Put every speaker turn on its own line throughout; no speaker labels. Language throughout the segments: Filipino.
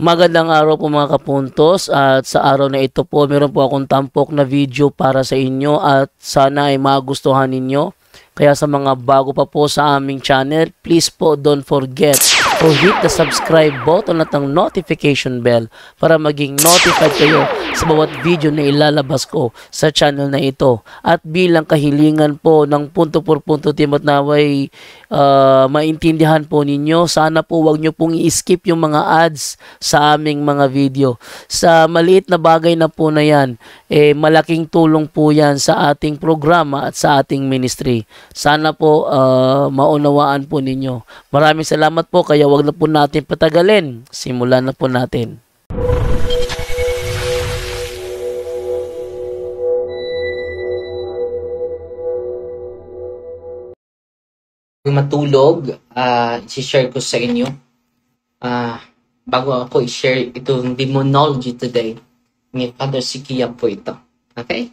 Magandang araw po mga kapuntos, at sa araw na ito po meron po akong tampok na video para sa inyo at sana ay magustuhan ninyo. Kaya sa mga bago pa po sa aming channel, please po don't forget to hit the subscribe button at ang notification bell para maging notified kayo sa bawat video na ilalabas ko sa channel na ito. At bilang kahilingan po ng punto por punto team at naway maintindihan po ninyo, sana po wag nyo pong i-skip yung mga ads sa aming mga video. Sa maliit na bagay na po na yan, malaking tulong po yan sa ating programa at sa ating ministry. Sana po maunawaan po ninyo. Maraming salamat po, kaya wag na po natin patagalin. Simulan na po natin.
Matulog, i-share ko sa inyo. Bago ako i-share itong demonology today, ni Father Sikia po ito. Okay?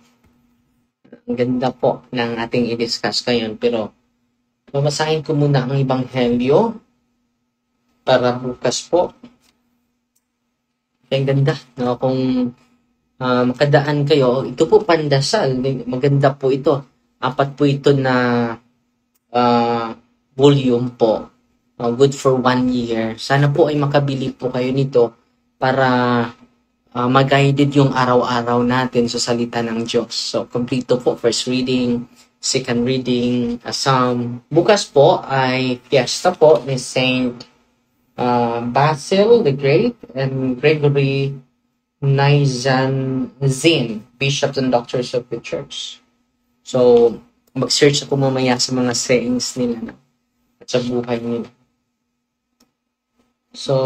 Ang ganda po ng ating i-discuss ngayon, pero babasahin ko muna ang Ebanghelyo para bukas po. Ang ganda, no? Kung makadaan kayo, ito po pandasal. Maganda po ito. 4 po ito na volume po. Good for 1 year. Sana po ay makabili po kayo nito para mag-guided yung araw-araw natin sa salita ng Diyos. So, kompleto po. First reading, second reading, Psalm. Bukas po ay fiesta po ni Saint Basil the Great and Gregory Nazianzen, bishops and doctors of the church. So, mag-search ako mamaya sa mga sayings nila at sa buhay nila. So,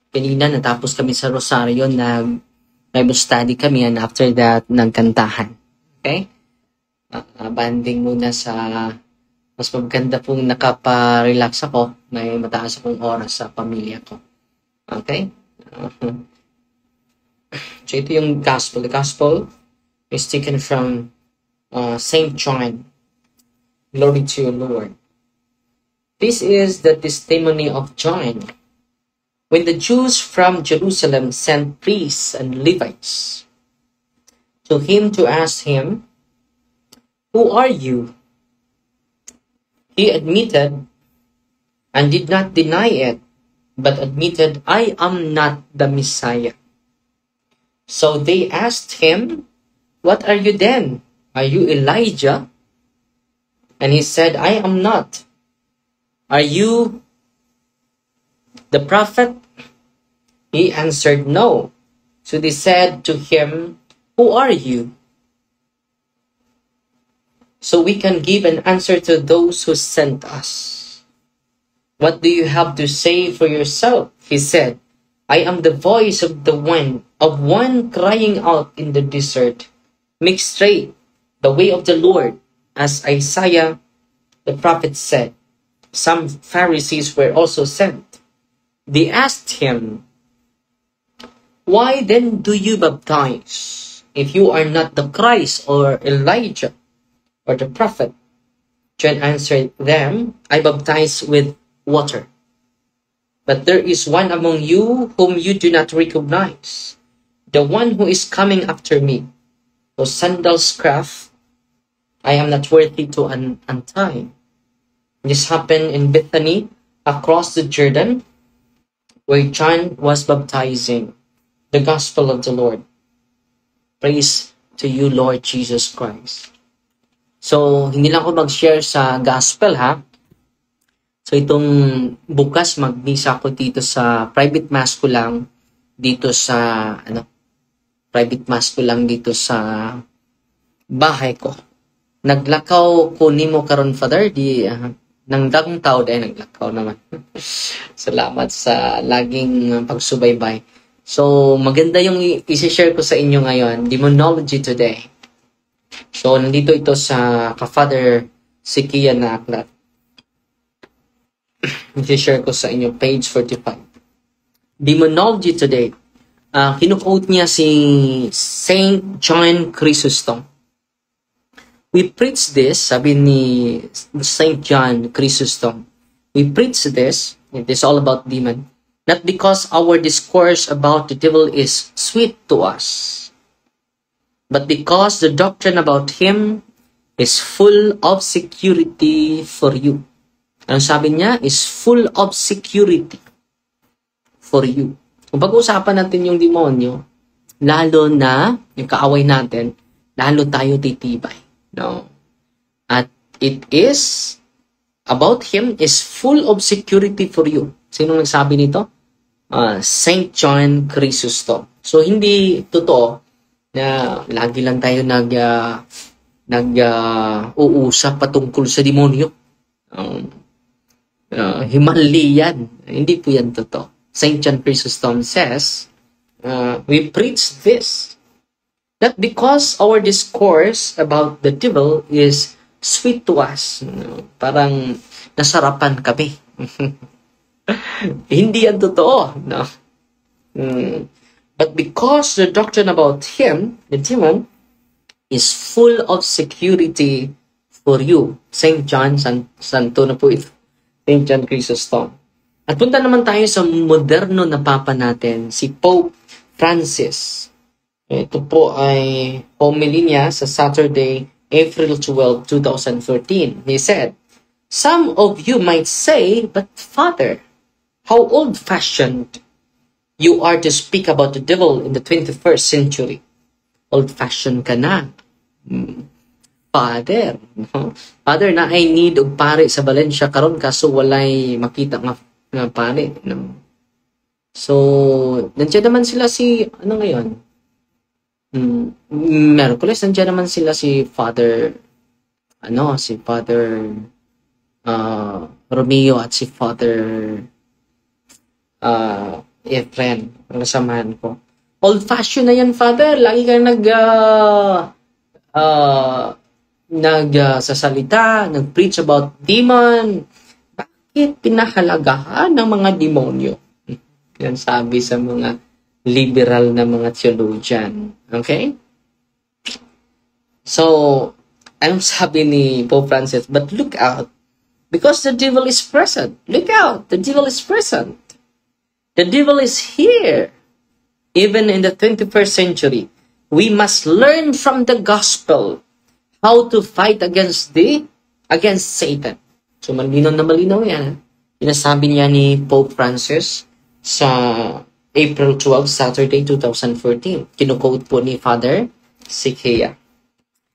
kanina natapos kami sa Rosario, Bible study kami, and after that, nagkantahan. Okay? Banding muna sa mas maganda pong nakapa-relax ako, may mataas akong oras sa pamilya ko. Okay? So, ito yung gospel. The gospel is taken from Saint John. Glory to you, Lord. This is the testimony of John. When the Jews from Jerusalem sent priests and Levites to him to ask him, "Who are you?" He admitted and did not deny it, but admitted, "I am not the Messiah." So they asked him, "What are you then? Are you Elijah?" And he said, "I am not." "Are you the prophet?" He answered, "No." So they said to him, "Who are you?" So we can give an answer to those who sent us. "What do you have to say for yourself?" He said, "I am the voice of one crying out in the desert, 'Make straight the way of the Lord,' as Isaiah the prophet said." Some Pharisees were also sent. They asked him, "Why then do you baptize, if you are not the Christ or Elijah or the prophet?" John answered them, "I baptize with water. But there is one among you whom you do not recognize, the one who is coming after me, whose sandals craft I am not worthy to untie." This happened in Bethany, across the Jordan, where John was baptizing. The Gospel of the Lord. Praise to you, Lord Jesus Christ. So, hindi lang ako mag-share sa Gospel, ha? So, itong bukas, mag-misa ako dito sa private mass ko lang, dito sa, private mass ko lang dito sa bahay ko. Naglakaw ko nimo karon, Father, nang dagong tao dahil naglakaw naman. Salamat sa laging pagsubaybay. So, maganda yung i-share ko sa inyo ngayon, Demonology Today. So, nandito ito sa ka-Father Sikia na aklat. I-share ko sa inyo, page 45. Demonology Today. Kinuquote niya si Saint John Chrysostom. We preach this, sabi ni Saint John Chrysostom, We preach this, it is all about demon, not because our discourse about the devil is sweet to us, but because the doctrine about him is full of security for you. Ang sabi niya is full of security for you. Kung pag-uusapan natin yung demonyo, lalo na yung kaaway natin, lalo tayo titibay. No? At it is, about him is full of security for you. Sino nagsabi nito? Saint John Chrysostom. So, hindi totoo na lagi lang tayo uusap patungkol sa demonyo. Himalayan. Hindi po yan totoo. Saint John Chrysostom says, we preach this, that because our discourse about the devil is sweet to us, parang nasarapan kami. Hindi yan totoo. No? But because the doctrine about him, the demon, is full of security for you. Saint John, santo na po ito. Saint John Chrysostom. At punta naman tayo sa moderno na papa natin, si Pope Francis. Ito po ay homily niya sa Saturday, April 12, 2013. He said, "Some of you might say, but Father, how old-fashioned you are to speak about the devil in the 21st century. Old-fashioned ka na. Father, no? Father, na I need og pare sa Valencia karon kaso walay makita nga pare. No? So, nandiyan naman sila si, ano ngayon? Merkules, nandiyan naman sila si Father Romeo at si Father Efren, ang nasamahan ko. Old-fashioned na yan, Father. Lagi kang nagsasalita, nag-preach about demon. Bakit pinahalagahan ng mga demonyo? Yan sabi sa mga liberal na mga theologian. Okay? So, anong sabi ni Pope Francis? But look out, because the devil is present. Look out, the devil is present. The devil is here. Even in the 21st century, we must learn from the gospel how to fight against Satan. So, malinaw na malinaw yan. Sinasabi niya ni Pope Francis sa April 12, Saturday, 2014. Kinuquote po ni Father Sikheya.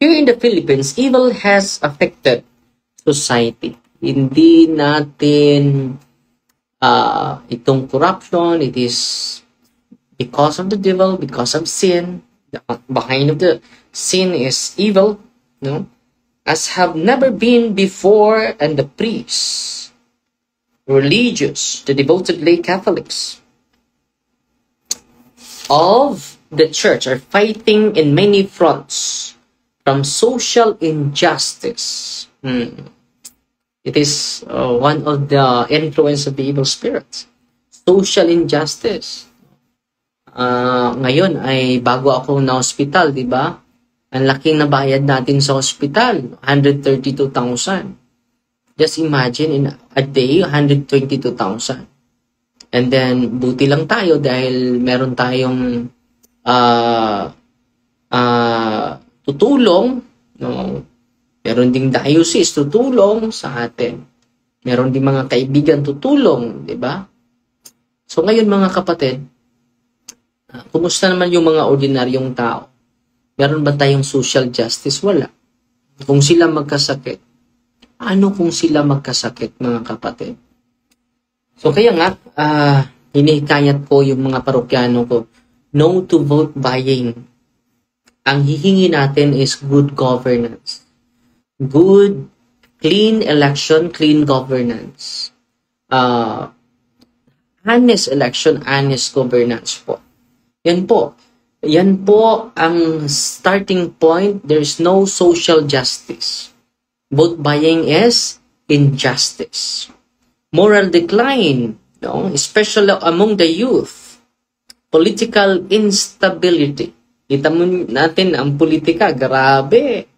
Here in the Philippines, evil has affected society. Hindi natin itong corruption, it is because of the devil, because of sin. Behind of the sin is evil, no? As have never been before, and the priests, religious, the devoted lay Catholics of the church are fighting in many fronts from social injustice. It is one of the influence of the evil spirits. Social injustice. Ngayon ay bago ako na hospital, di ba? Ang laking nabayad natin sa hospital, 132,000. Just imagine in a day, 122,000. And then, buti lang tayo dahil meron tayong tutulong. No? Meron ding diocese tutulong sa atin. Meron ding mga kaibigan tutulong, di ba? So ngayon mga kapatid, kumusta naman yung mga ordinaryong tao? Meron ba tayong social justice? Wala. Kung sila magkasakit, ano kung sila magkasakit, mga kapatid? So kaya nga, hinihikayat ko yung mga parokyano ko, no to vote buying. Ang hihingi natin is good governance. Good, clean election, clean governance. Honest election, honest governance po. Yan po. Yan po ang starting point. There's no social justice. Vote buying is injustice. Moral decline, no? Especially among the youth. Political instability. Kita mo natin ang politika, grabe.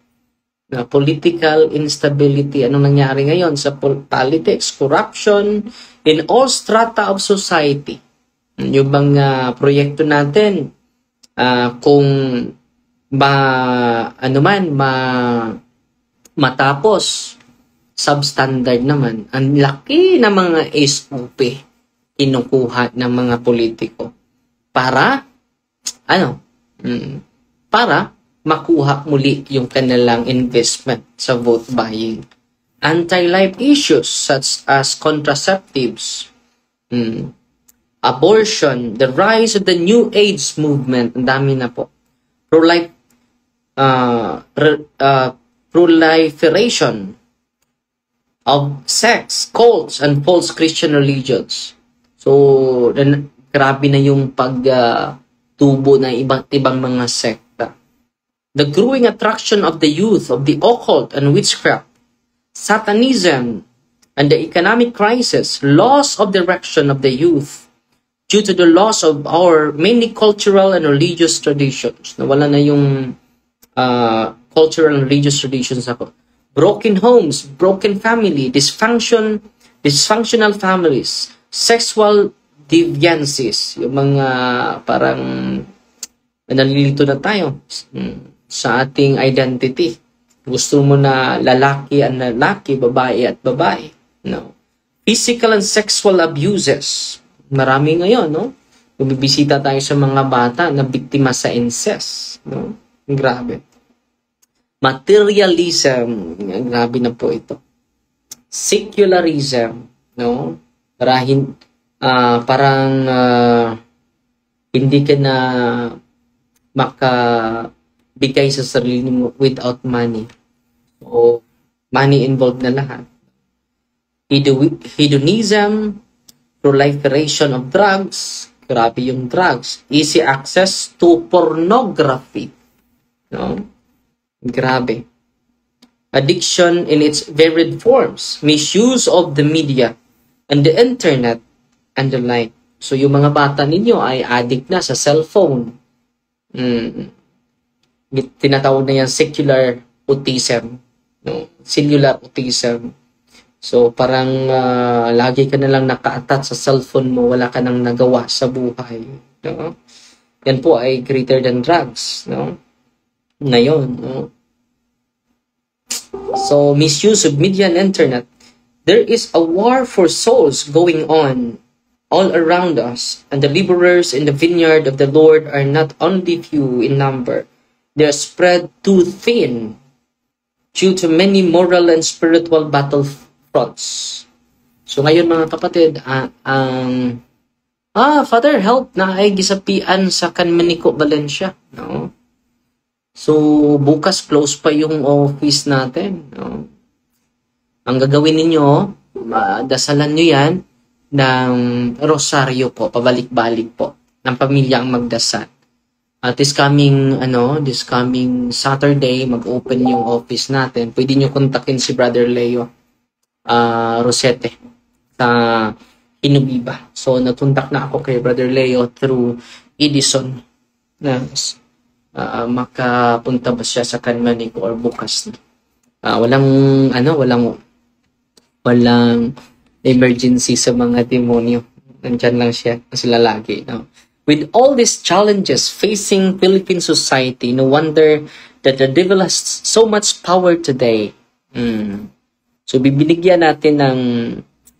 Political instability. Anong nangyari ngayon sa politics, corruption, in all strata of society. Yung mga proyekto natin, kung matapos, substandard naman. Ang laki ng mga SOP kinukuha ng mga politiko para para makuha muli yung kanilang investment sa vote buying. Anti-life issues such as contraceptives, abortion, the rise of the New Age movement, ang dami na po. Pro-life, proliferation of sex, cults, and false Christian religions. So, grabe na yung pagtubo ng iba't ibang mga sekta. The growing attraction of the youth of the occult and witchcraft, Satanism, and the economic crisis, loss of direction of the youth due to the loss of our many cultural and religious traditions. Nawala na yung cultural and religious traditions ako. Broken homes, broken family, dysfunctional families, sexual deviances, yung mga parang nalilito na tayo sa ating identity. Gusto mo na lalaki ang lalaki, babae at babae. No. Physical and sexual abuses. Marami ngayon, no? Bumibisita tayo sa mga bata na biktima sa incest. No? Grabe. Materialism. Grabe na po ito. Secularism. No? Parang hindi ka na makabigay sa sarili mo without money. So, money involved na lahat. Hedonism, proliferation of drugs, grabe yung drugs, easy access to pornography. No? Grabe. Addiction in its varied forms, misuse of the media and the internet and the like. So, yung mga bata ninyo ay addict na sa cellphone. Tinatawag na yan secular autism, no? Cellular autism. So parang lagi ka na lang naka-attach sa cellphone mo, wala ka nang nagawa sa buhay, no? Yan po ay greater than drugs, no? Ngayon, no? So misuse of media and internet. There is a war for souls going on all around us, and the laborers in the vineyard of the Lord are not only few in number, they are spread too thin due to many moral and spiritual battlefronts. So ngayon mga kapatid, Father, help na ay gisapian sa Kanmaniko, Valencia. No? So bukas close pa yung office natin. No? Ang gagawin ninyo, dasalan nyo yan ng rosaryo po, pabalik-balik po, ng pamilya ang magdasal. This coming Saturday, mag-open yung office natin. Pwede nyo kontakin si Brother Leo Rosete sa Inubiba. So, natuntak na ako kay Brother Leo through Edison na makapunta ba siya sa Kanmaniko or bukas na. Walang emergency sa mga demonyo. Nandyan lang siya kasi lalagi. No? With all these challenges facing Philippine society, no wonder that the devil has so much power today. So, bibinigyan natin ng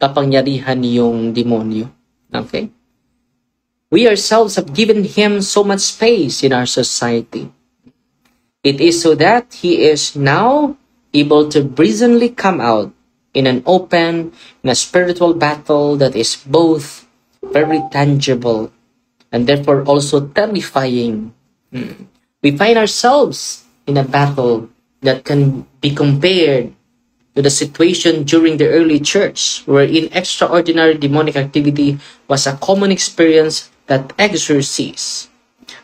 kapangyarihan yung demonyo. Okay? We ourselves have given him so much space in our society. It is so that he is now able to brazenly come out in an open, in a spiritual battle that is both very tangible and therefore also terrifying. We find ourselves in a battle that can be compared to the situation during the early church, wherein extraordinary demonic activity was a common experience that exorcists,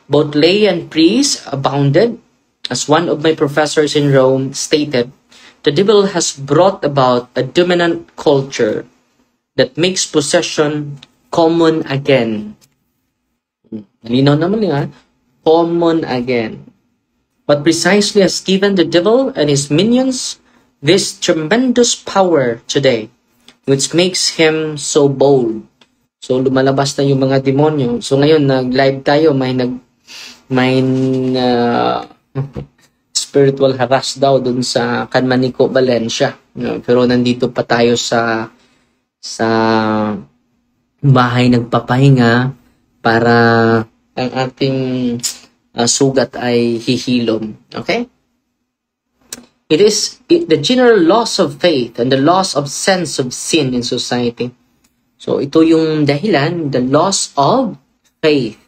both lay and priests, abounded. As one of my professors in Rome stated, the devil has brought about a dominant culture that makes possession common again. Malinaw naman yan. Common again. what precisely has given the devil and his minions this tremendous power today, which makes him so bold. So, lumalabas na yung mga demonyo. So, ngayon, nag-live tayo, may spiritual harass daw dun sa Kanmanico, Valencia. Pero nandito pa tayo sa bahay nagpapahinga para ang ating sugat ay hihilom. Okay? It is the general loss of faith and the loss of sense of sin in society. So, ito yung dahilan, the loss of faith.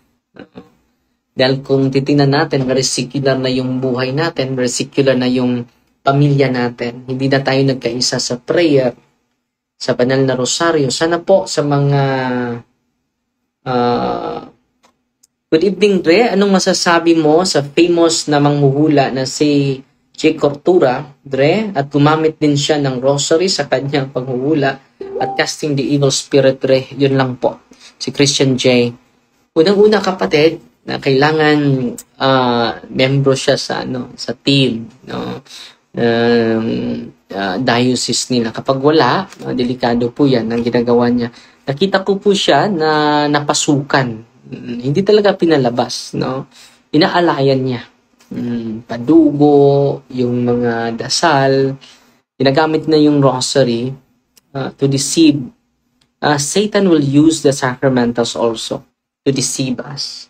Dahil kung titingnan natin, very-secular na yung buhay natin, very-secular na yung pamilya natin. Hindi na tayo nagkaisa sa prayer, sa banal na rosaryo. Sana po sa mga good evening, Dre. Anong masasabi mo sa famous na manghuhula na si J. Cortura, Dre? At gumamit din siya ng rosary sa kanyang panghuhula at casting the evil spirit, Dre. Yun lang po. Si Christian J. Unang-una, kapatid, na kailangan membro siya sa team, no, diocese nila. Kapag wala, delikado po yan ang ginagawa niya. Nakita ko po siya na napasukan. Hindi talaga pinalabas, no? Inaalayan niya. Padugo, yung mga dasal, ginagamit na yung rosary to deceive. Satan will use the sacramentals also to deceive us.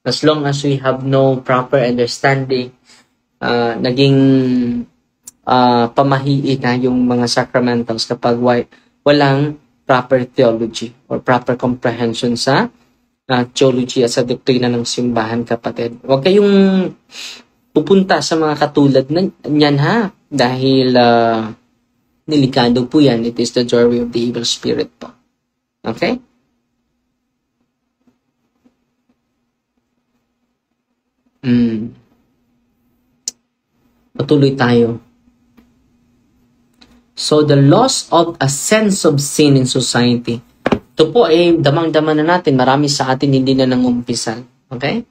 As long as we have no proper understanding, naging pamahiin na yung mga sacramentals kapag walang proper theology or proper comprehension sa theology at sa doktrina ng simbahan, kapatid. Huwag kayong pupunta sa mga katulad niyan, ha? Dahil delikado po yan. It is the doorway of the evil spirit po. Okay? Patuloy tayo. So, the loss of a sense of sin in society. Ito po ay damang-dama na natin. Marami sa atin hindi na nangumpisal. Okay?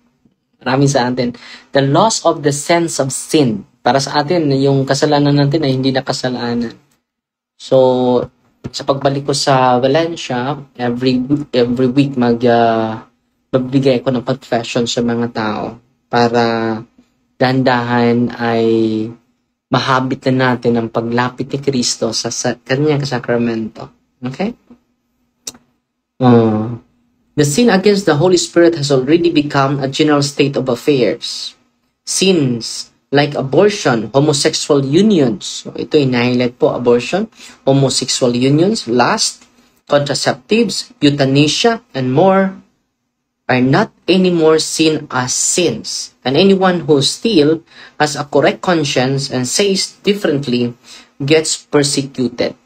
Marami sa atin. The loss of the sense of sin. Para sa atin, yung kasalanan natin ay hindi na kasalanan. So, sa pagbalik ko sa Valencia, every week magbigay ako ng confession sa mga tao para dahan-dahan ay mahabit na natin ang paglapit ni Kristo sa kanyang sakramento. Okay? The sin against the Holy Spirit has already become a general state of affairs. Sins like abortion, homosexual unions, so ito in-highlight po, abortion, homosexual unions, lust, contraceptives, euthanasia, and more are not anymore seen as sins. And anyone who still has a correct conscience and says differently gets persecuted.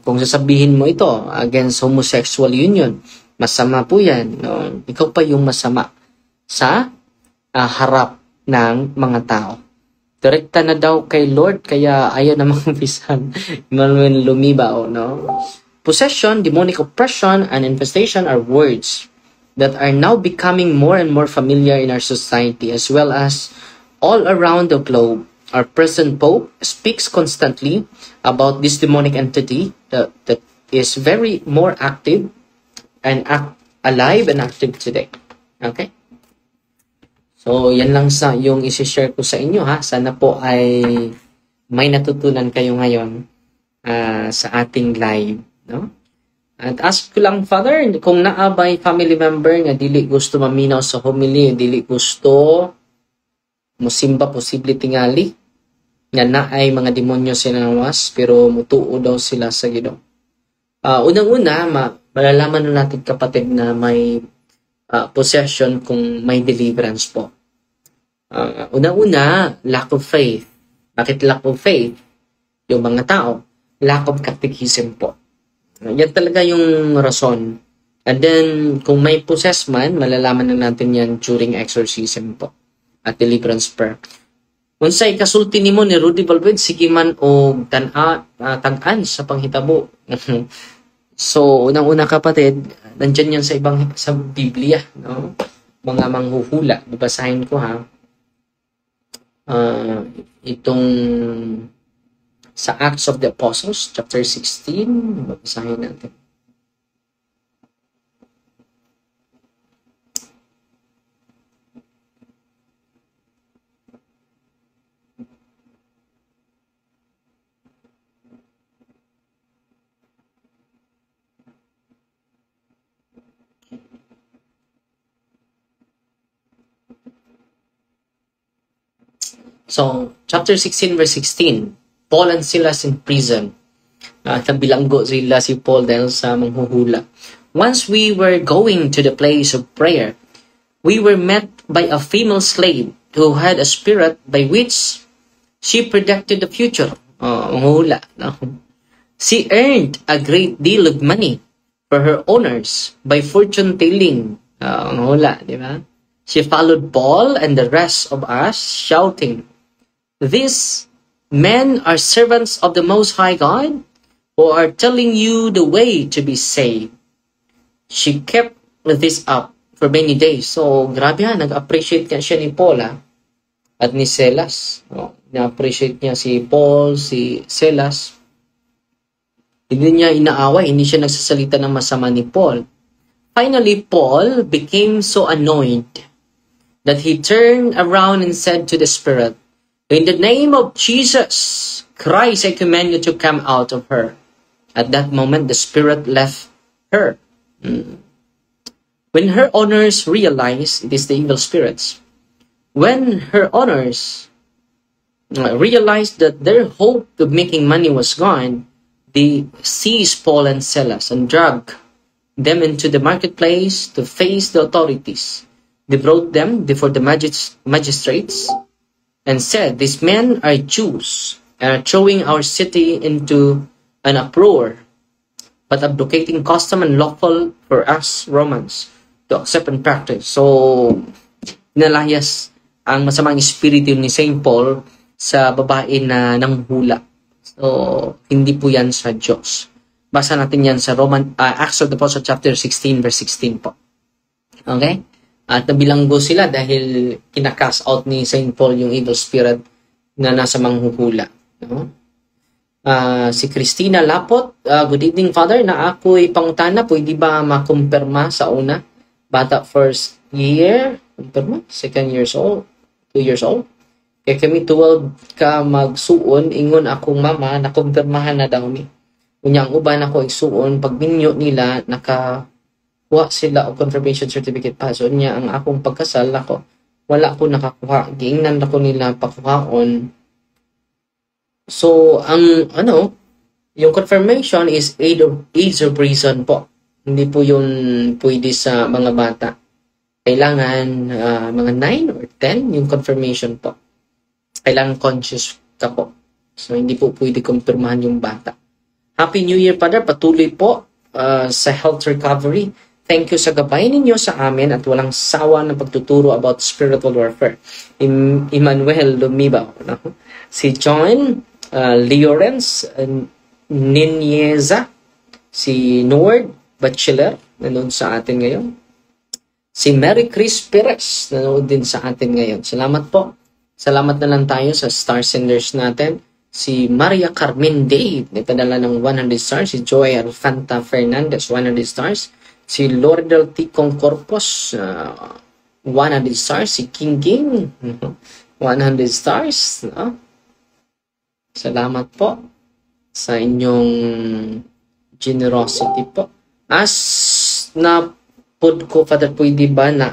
Kung sasabihin mo ito against homosexual union, masama po yan. No? Ikaw pa yung masama sa harap ng mga tao. Direkta na daw kay Lord, kaya ayaw na mangumpisan. Manuel Lumibao, no? Possession, demonic oppression, and infestation are words that are now becoming more and more familiar in our society as well as all around the globe. Our present Pope speaks constantly about this demonic entity that is very more active and alive and active today. Okay? So, yan lang sa yung isi-share ko sa inyo, ha. Sana po ay may natutunan kayo ngayon sa ating live, no? At ask ko lang, Father, kung naabay family member nga dili gusto maminaw sa homily, dili gusto musimba, posible tingali, nga naay mga demonyo sinawas, pero mutuo daw sila sa Ginoo. Unang-una, malalaman na natin, kapatid, na may possession kung may deliverance po. Unang-una, lack of faith. Bakit lack of faith? Yung mga tao, lack of catechism po. Yan talaga yung rason. And then, kung may possess man, malalaman na natin yan during exorcism po. At deliverance prayer. Unsay kasulti nimo ni Rudy Valverde, sige man o tag-an sa panghitabo. So, unang-una, kapatid, nandyan yan sa Biblia. No? Mga manghuhula. Babasahin ko, ha. itong sa Acts of the Apostles, chapter 16. Babasahin natin. So, chapter 16, verse 16. Paul and Silas in prison. Nabilanggo sila si Paul dahil sa manghuhula. Once we were going to the place of prayer, we were met by a female slave who had a spirit by which she predicted the future. Manghuhula. No? She earned a great deal of money for her owners by fortune telling. Manghuhula, di ba? She followed Paul and the rest of us, shouting, "These men are servants of the Most High God, who are telling you the way to be saved." She kept this up for many days. So, grabe nag-appreciate nga siya ni Paul at ni Silas. Na-appreciate niya si Paul, si Silas. Hindi niya inaaway, hindi siya nagsasalita ng masama ni Paul. Finally, Paul became so annoyed that he turned around and said to the spirit, "In the name of Jesus Christ, I command you to come out of her." At that moment, the spirit left her. When her owners realized, it is the evil spirits, when her owners realized that their hope of making money was gone, they seized Paul and Silas and dragged them into the marketplace to face the authorities. They brought them before the magistrates and said, "These men are Jews and are throwing our city into an uproar, but abdicating custom and lawful for us Romans to accept and practice." So, nalayas ang masamang espiritu ni Saint Paul sa babae na nanghula. So, hindi po yan sa Diyos. Basa natin yan sa Acts of the Apostles chapter 16 verse 16 po. Okay? At nabilanggo sila dahil kinakast out ni Saint Paul yung evil spirit na nasa manghuhula. No? Si Christina Lapot, good evening, Father. Na ako'y pangutana, pwede ba makumpirma sa una? Bata first year, kumpirma? Second years old, 2 years old. Kaya kami 12 ka magsuon, ingon akong mama, nakumpirmahan na daw ni. Unyang uban ako isuon, pag minyo nila, nakakuha sila o confirmation certificate pa. So niya, ang akong pagkasal ako, wala ko nakakuha. Giingnan ako nila pakuhaon. So, ang yung confirmation is age of reason po. Hindi po yun pwede sa mga bata. Kailangan mga 9 or 10 yung confirmation po. Kailangan conscious ka po. So, hindi po pwede kumpirmahan yung bata. Happy New Year, Father. Patuloy po sa health recovery. Thank you sa gabay ninyo sa amin at walang sawa na pagtuturo about spiritual warfare. Emmanuel Lumibaw. Si John Leorens Ninyeza. Si Nord Bachelor. Nanood sa atin ngayon. Si Mary Chris Perez. Nanood din sa atin ngayon. Salamat po. Salamat na lang tayo sa star senders natin. Si Maria Carmen Dave, nagpadala ng 100 stars. Si Joy Alfanta Fernandez, 100 stars. Si Loredel T. Concorpos, 100 stars. Si King King, 100 stars. Salamat po sa inyong generosity po. As na pod ko, Father, pwede ba na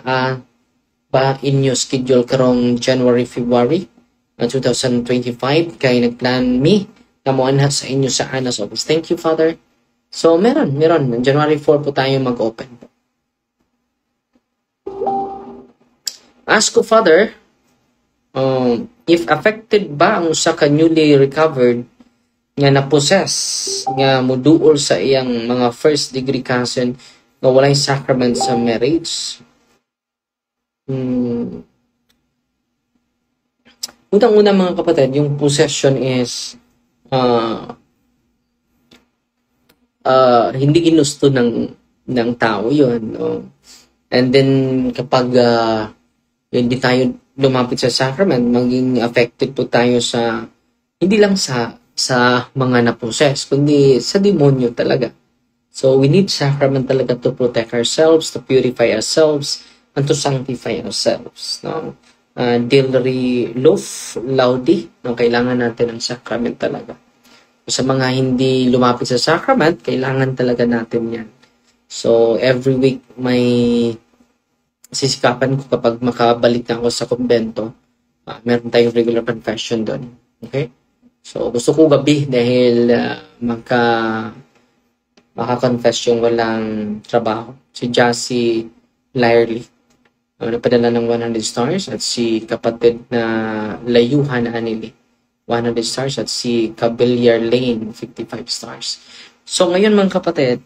ba inyo schedule karong January, February 2025 kay nagplan mi na moanhat sa inyo sa Anas office. Thank you, Father. So, meron. January 4 po tayo mag-open. Ask ko, Father, if affected ba ang usa ka newly recovered nga na-possess nga muduol sa iyang mga first degree cousin nga walay sacrament sa marriage? Unang-una, mga kapatid, yung possession is hindi ginusto ng tao yun, no? And then kapag hindi tayo lumapit sa sacrament, maging affected po tayo sa, hindi lang sa mga naposes, kundi sa demonyo talaga. So, we need sacrament talaga to protect ourselves, to purify ourselves, and to sanctify ourselves. No? Dilri lof, laudi, no? Kailangan natin ng sacrament talaga. Sa mga hindi lumapit sa sacrament, kailangan talaga natin yan. So, every week may sisikapan ko kapag makabalik na ako sa kumbento. Meron tayong regular confession doon. Okay? So, gusto ko gabi dahil maka-confess yung walang trabaho. Si Jassy Lyerly. Napadala ng 100 stars at si kapatid na Layuhan Anili. 100 stars at si Cabilliar Lane 55 stars. So, ngayon mga kapatid,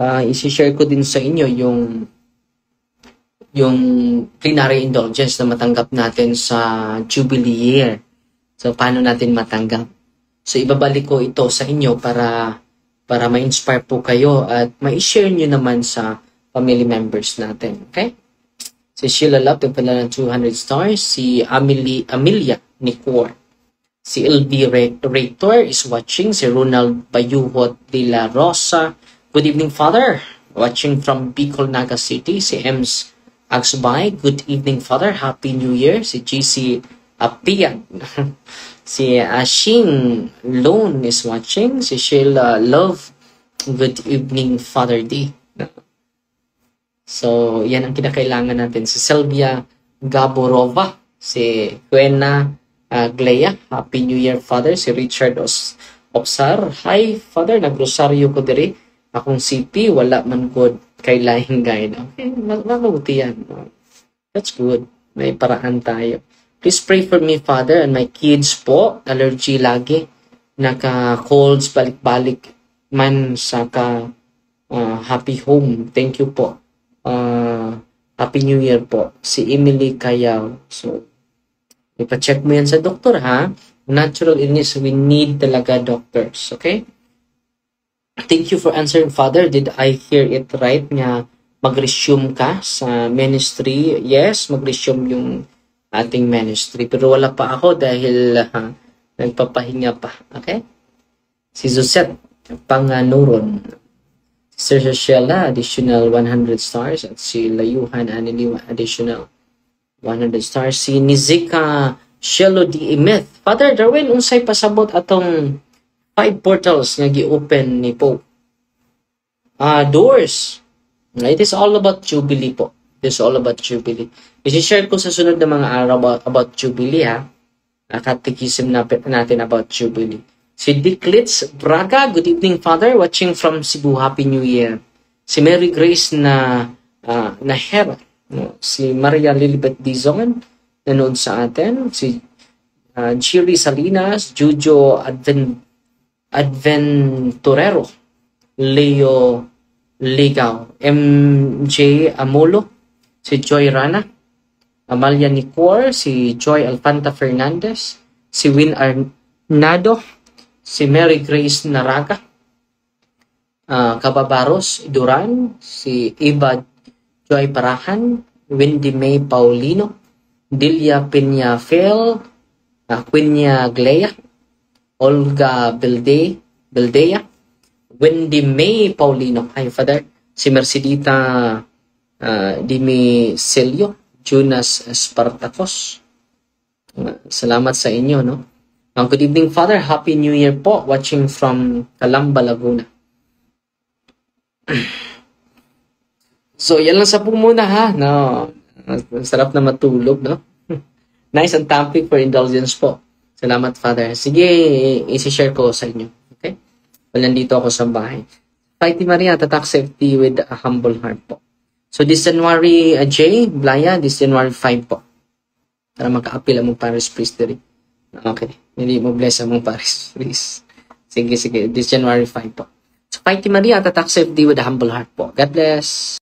isi-share ko din sa inyo yung plenary indulgence na matanggap natin sa Jubilee year. So, paano natin matanggap? So, ibabalik ko ito sa inyo para ma-inspire po kayo at ma-share nyo naman sa family members natin. Okay? Si Sheila Love, nagpadala ng 200 stars. Si Amelia Nicor. Si LB Rector is watching. Si Ronald Bayuhot de la Rosa. Good evening, Father. Watching from Bicol, Naga City. Si Ems Agsbay. Good evening, Father. Happy New Year. Si GC Apian. Si Ashing Lone is watching. Si Sheila Love. Good evening, Father D. So, yan ang kinakailangan natin. Si Sylvia Gaborova. Si Huena Glea. Happy New Year, Father. Si Richard Opsar. Hi, Father. Nagrosaryo ko diri. Akong CP, wala man good kay lahing guide. Okay, mabuti yan. That's good. May paraan tayo. Please pray for me, Father, and my kids po. Allergy lagi. Naka-colds, balik-balik man sa happy home. Thank you po. Happy New Year po. Si Emily Kayaw. So, ipa-check mo yan sa doktor, ha? Natural illness, we need talaga doctors. Okay? Thank you for answering, Father. Did I hear it right nga mag-resume ka sa ministry? Yes, mag-resume yung ating ministry. Pero wala pa ako dahil nagpapahinga pa. Okay? Si Josette Panganuron. Sir Sheila, additional 100 stars. At si Layuhan Anili, additional 100 stars. Si Nizika Shelo Di Imeth. Father Darwin, unsay pasabot atong 5 portals nga gi-open ni Pope. Doors. It is all about Jubilee po. It is all about Jubilee. I-share ko sa sunod na mga araw about Jubilee, ha. Catechism natin about Jubilee. Si Dick Litz Braga, good evening, Father. Watching from Cebu, Happy New Year. Si Mary Grace na Hera. Si Maria Lilibet Dizon, nanood sa atin. Si Chiri Salinas, Jujo Adventurero, Leo Ligaw, MJ Amolo, si Joy Rana, Amalia Nicor, si Joy Alfanta Fernandez, si Win Arnado, si Mary Grace Naraga, Cababaros Duran, si Iba Joy Parahan, Wendy May Paulino, Dilia Peñafel, Quinia Glea, Olga Beldea, Wendy May Paulino. Hi, Father. Si Mercedita Dimicelio, Jonas Spartacos. Salamat sa inyo, no? Good evening, Father. Happy New Year po. Watching from Calamba, Laguna. So, yan lang sa po muna, ha? No. Sarap na matulog, no? Nice and topic for indulgence po. Salamat, Father. Sige, isi-share ko sa inyo. Okay? Well, nandito ako sa bahay. Fighty Maria, tatak safety with a humble heart po. So, this January, J, Blaya, this January 5 po. Para maka-appeal among Paris Priestry. Okay. Hindi mo bless among Paris Priest. Sige. This January 5 po. So, Fighty Maria, tatak safety with a humble heart po. God bless.